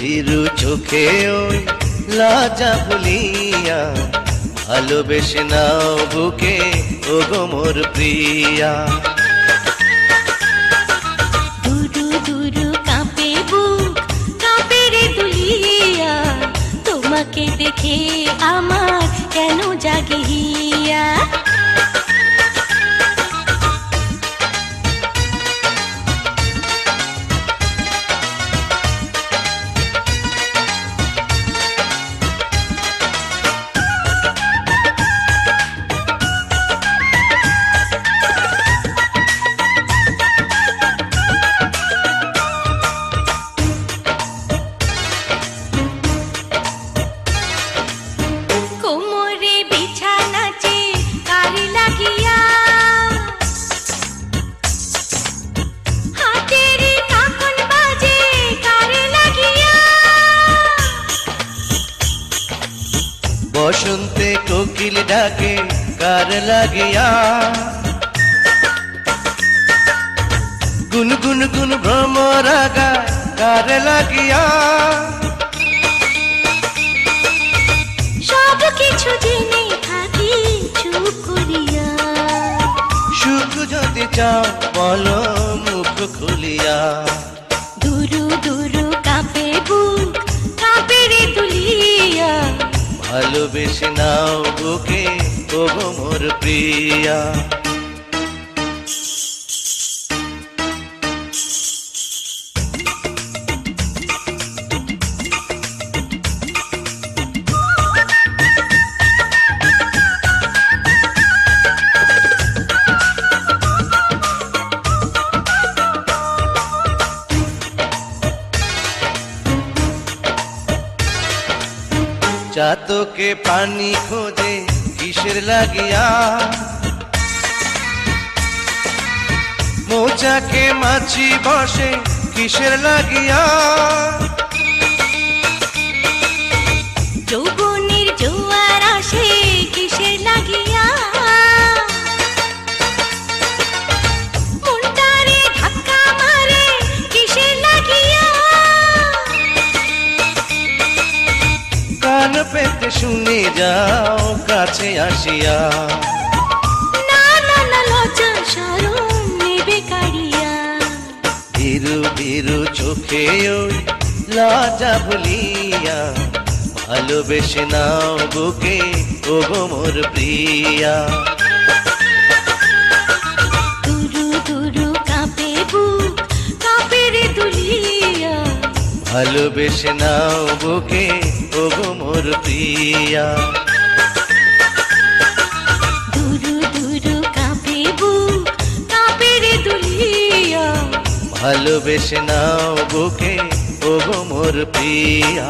ভীরু চোখে ওই লজ্জা ভুলিয়া ভালোবেসে নাও বুকে ওগো মোর প্রিয়া। দুরু দুরু কাঁপে বুক, কাঁপে রে দুলিয়া, তোমাকে দেখে আমার কেন জাগে হিয়া। কোমরে বিছানাতে কার লাগিয়া, হাতের কাকন বাজে কার লাগিয়া। বসন্তে কোকিল ডাকে কার লাগিয়া, গুন গুন গুন ভ্রমরা গায় কার লাগিয়া। সব কিছু জেনে থাকি চুপ করিয়া, সুখ যদি চাও বলো মুখ খুলিয়া। দুরু দুরু কাঁপে বুক, কাঁপে রে দুলিয়া, ভালোবেসে নাও বুকে ওগো মোর প্রিয়া। চাতকে পানি খোঁজে কিসের লাগিয়া, মৌচাকে মাছি বসে কিসের লাগিয়া। যৌবনের জোয়ার আসে কিসের লাগিয়া, মনটারে ধাক্কা মারে কিসের লাগিয়া। কান পেতে শুনে যাও কাছে আসিয়া, না না না লজ্জা শরম নেবে কাড়িয়া। ভীরু ভীরু চোখে ওই লজ্জা ভুলিয়া ভালোবেসে নাও বুকে ওগো মোর প্রিয়া। দুরু দুরু কাঁপে বুক, কাঁপে রে দুলিয়া, ভালোবেসে নাও বুকে ওগো মোর প্রিয়া। দুরু দুরু কাঁপে বুক, কাঁপে রে দুলিয়া, ভালোবেসে নাও বুকে ওগো মোর প্রিয়া।